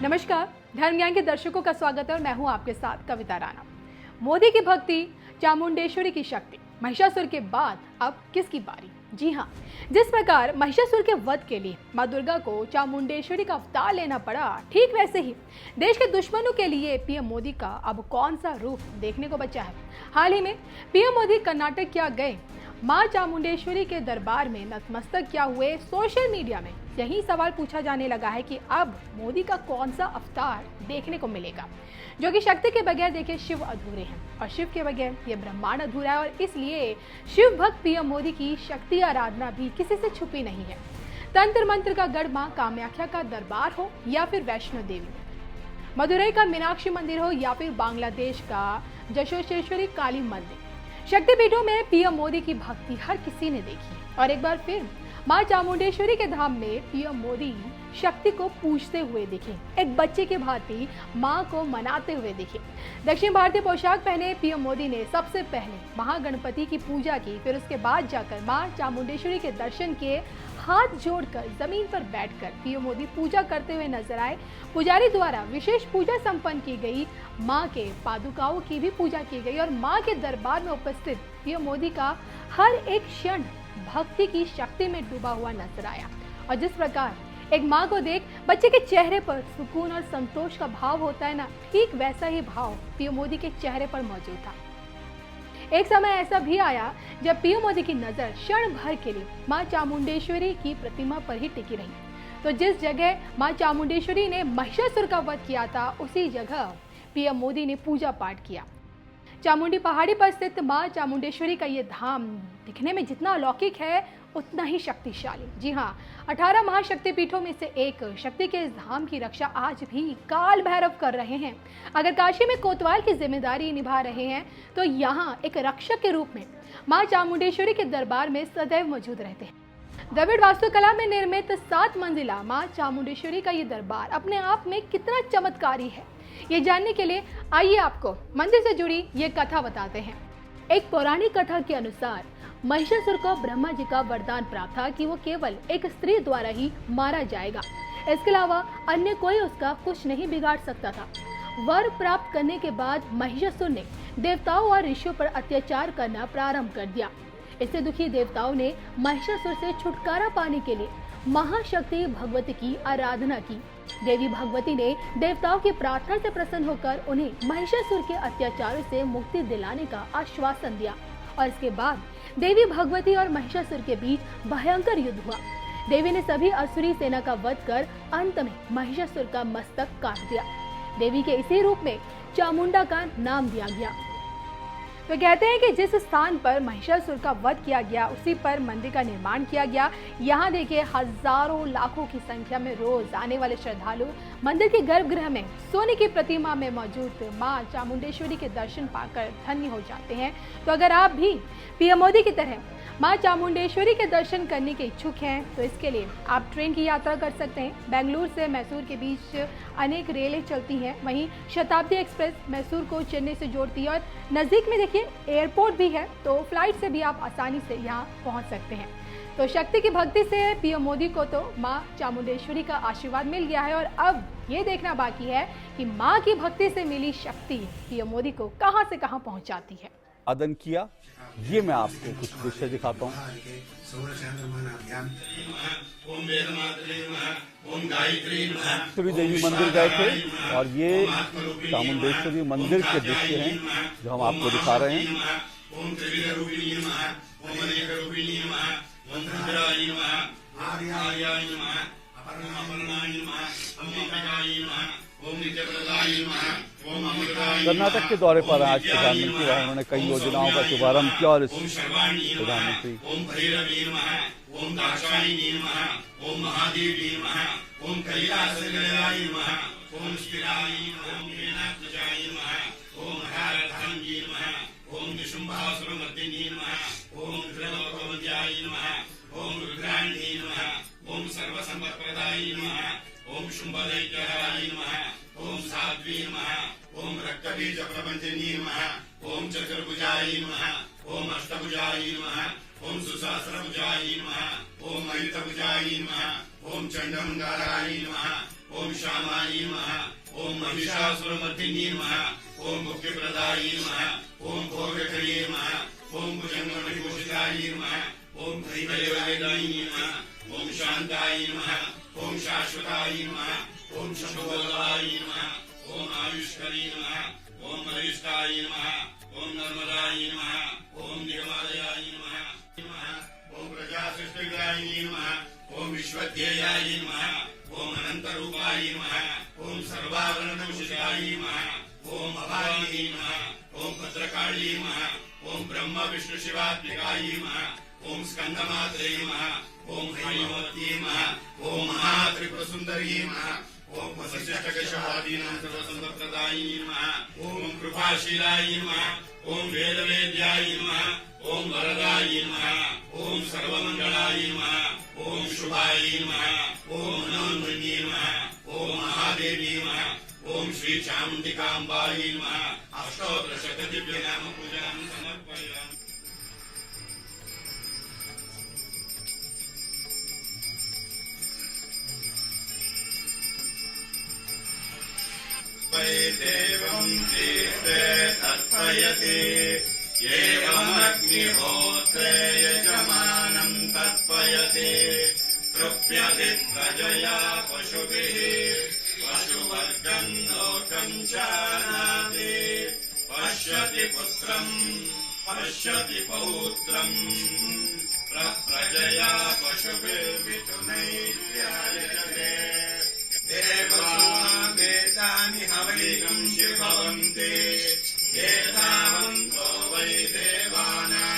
नमस्कार, धर्म ज्ञान के दर्शकों का स्वागत है और मैं हूं आपके साथ कविता राणा। मोदी की भक्ति, चामुंडेश्वरी की शक्ति, महिषासुर के बाद अब किसकी बारी? जी हाँ, जिस प्रकार महिषासुर के वध के लिए मां दुर्गा को चामुंडेश्वरी का अवतार लेना पड़ा, ठीक वैसे ही देश के दुश्मनों के लिए पीएम मोदी का अब कौन सा रूप देखने को बचा है। हाल ही में पीएम मोदी कर्नाटक क्या गए, मां चामुंडेश्वरी के दरबार में नतमस्तक क्या हुए। सोशल मीडिया में यही सवाल पूछा जाने लगा है कि अब मोदी का कौन सा अवतार देखने को मिलेगा, जो कि शक्ति के बगैर देखे शिव अधूरे हैं और शिव के बगैर ये ब्रह्मांड अधूरा है। और इसलिए शिव भक्त पीएम मोदी की शक्ति आराधना भी किसी से छुपी नहीं है। तंत्र मंत्र का गढ़ मां कामाख्या का दरबार हो या फिर वैष्णो देवी, मदुरई का मीनाक्षी मंदिर हो या फिर बांग्लादेश का जशोश्वेश्वरी काली मंदिर, शक्तिपीठों में पीएम मोदी की भक्ति हर किसी ने देखी है। और एक बार फिर मां चामुंडेश्वरी के धाम में पीएम मोदी शक्ति को पूजते हुए दिखे, एक बच्चे की भांति मां को मनाते हुए दिखे। दक्षिण भारतीय पोशाक पहने पीएम मोदी ने सबसे पहले महागणपति की पूजा की, फिर उसके बाद जाकर मां चामुंडेश्वरी के दर्शन किए। हाथ जोड़कर जमीन पर बैठकर पीएम मोदी पूजा करते हुए नजर आए। पुजारी द्वारा विशेष पूजा संपन्न की गई, मां के पादुकाओं की भी पूजा की गई और मां के दरबार में उपस्थित पीएम मोदी का हर एक क्षण भक्ति की शक्ति में डूबा हुआ नजर आया। और जिस प्रकार एक माँ को देख बच्चे के चेहरे पर सुकून और संतोष का भाव होता है ना, ठीक वैसा ही भाव पीएम मोदी के चेहरे पर मौजूद था। एक समय ऐसा भी आया जब पीएम मोदी की नजर क्षण भर के लिए मां चामुंडेश्वरी की प्रतिमा पर ही टिकी रही। तो जिस जगह मां चामुंडेश्वरी ने महिषासुर का वध किया था, उसी जगह पीएम मोदी ने पूजा पाठ किया। चामुंडी पहाड़ी पर स्थित मां चामुंडेश्वरी का ये धाम दिखने में जितना अलौकिक है, उतना ही शक्तिशाली। जी हाँ, 18 महाशक्तिपीठों में से एक शक्ति के इस धाम की रक्षा आज भी काल भैरव कर रहे हैं। अगर काशी में कोतवाल की जिम्मेदारी निभा रहे हैं, तो यहाँ एक रक्षक के रूप में मां चामुंडेश्वरी के दरबार में सदैव मौजूद रहते हैं। द्रविड़ वास्तुकला में निर्मित 7 मंजिला मां चामुंडेश्वरी का ये दरबार अपने आप में कितना चमत्कारी है, ये जानने के लिए आइए आपको मंदिर से जुड़ी ये कथा बताते हैं। एक पौराणिक कथा के अनुसार महिषासुर को ब्रह्मा जी का वरदान प्राप्त था कि वो केवल एक स्त्री द्वारा ही मारा जाएगा, इसके अलावा अन्य कोई उसका कुछ नहीं बिगाड़ सकता था। वर प्राप्त करने के बाद महिषासुर ने देवताओं और ऋषियों पर अत्याचार करना प्रारंभ कर दिया। इससे दुखी देवताओं ने महिषासुर से छुटकारा पाने के लिए महाशक्ति भगवती की आराधना की। देवी भगवती ने देवताओं की प्रार्थना से प्रसन्न होकर उन्हें महिषासुर के अत्याचारों से मुक्ति दिलाने का आश्वासन दिया और इसके बाद देवी भगवती और महिषासुर के बीच भयंकर युद्ध हुआ। देवी ने सभी असुरी सेना का वध कर अंत में महिषासुर का मस्तक काट दिया। देवी के इसी रूप में चामुंडा का नाम दिया गया। तो कहते हैं कि जिस स्थान पर महिषासुर का वध किया गया, उसी पर मंदिर का निर्माण किया गया। यहाँ देखिए, हजारों लाखों की संख्या में रोज आने वाले श्रद्धालु मंदिर के गर्भगृह में सोने की प्रतिमा में मौजूद मां चामुंडेश्वरी के दर्शन पाकर धन्य हो जाते हैं। तो अगर आप भी पीएम मोदी की तरह मां चामुंडेश्वरी के दर्शन करने के इच्छुक हैं, तो इसके लिए आप ट्रेन की यात्रा कर सकते हैं। बेंगलुरु से मैसूर के बीच अनेक रेलें चलती हैं, वहीं शताब्दी एक्सप्रेस मैसूर को चेन्नई से जोड़ती है और नज़दीक में देखिए एयरपोर्ट भी है, तो फ्लाइट से भी आप आसानी से यहाँ पहुँच सकते हैं। तो शक्ति की भक्ति से पीएम मोदी को तो मां चामुंडेश्वरी का आशीर्वाद मिल गया है और अब ये देखना बाकी है कि मां की भक्ति से मिली शक्ति पीएम मोदी को कहां से कहां पहुंचाती है। अदन किया, ये मैं आपको कुछ दृश्य दिखाता हूँ। श्री देवी मंदिर गए थे और ये चामुंडेश्वरी मंदिर के दृश्य हैं जो हम आपको दिखा रहे हैं। कर्नाटक के दौरे पर आज प्रधानमंत्री रहे, उन्होंने कई योजनाओं का शुभारंभ किया और प्रधानमंत्री ओम शुंभदैत्यहराय नमः। ओम साध्वी नमः। ओम रक्तबीज प्रपंचनी नमः। ओम चतुर्भुजाय नमः। ओम अष्टभुजाय नमः। ओम सुसहस्रभुजाय नमः। ओम अयुतभुजाय नमः। ओम चंडमुंडराय नमः। ओम श्यामाय नमः। ओम महिषासुरमर्दिनी नमः। ओम मुक्तिप्रदाय नमः। ओम भोगकर्ये नमः। ओम भुजंगमणिभूषिताय नमः। ओम हरिवैराय नमः। ओम शांताय नमः। ओम शाश्वताय नमः। ओम शंभुवल्लभाय नमः। ओम आयुष्करी नमः। ओम वरिष्ठाय नमः। ओम नर्मदाय नमः। ओम निगमालयाय नमः। ओम प्रजासृष्टिग्राय नमः। ओम विश्वध्येयाय नमः। ओम अनंतरूपाय नमः। ओम सर्वावरणभूषिताय नमः। ओम अभागिनी नमः। ओम भद्रकाली नमः। ओम ब्रह्म विष्णु शिवात्मिकाय नमः। ओम स्कंदमात्रे नमः। ओम हैमवत्यै नमः। ओम महात्रिपुरसुंदर्यै नमः। ओम वसिष्ठकशवादीनां सर्वसंपत्प्रदायिनी नमः। ओम कृपाशीलाय नमः। ओम वेदवेद्याय नमः। ओम वरदाय नमः। ओम सर्वमंगलाय नमः। ओम शुभाय नमः। ओम मनोन्मन्ये नमः। ओम महादेवी नमः। ओम श्री चामुण्डिकाम्बायै नमः। अष्टोत्तरशतदिव्यनाम पूजां समर्पयामि। देवं तीर्थे तर्पयते एवमग्निहोत्रे यजमानं तर्पयते तृप्यते प्रजया पशुभिः पशुवर्गं लोकं जानाति पश्यति पुत्रं पश्यति पौत्रं प्रजया पशुभिर्वितुनैर्व्यायजते देवानि हवैकं शिवन्ति एतावन्तो वै देवानां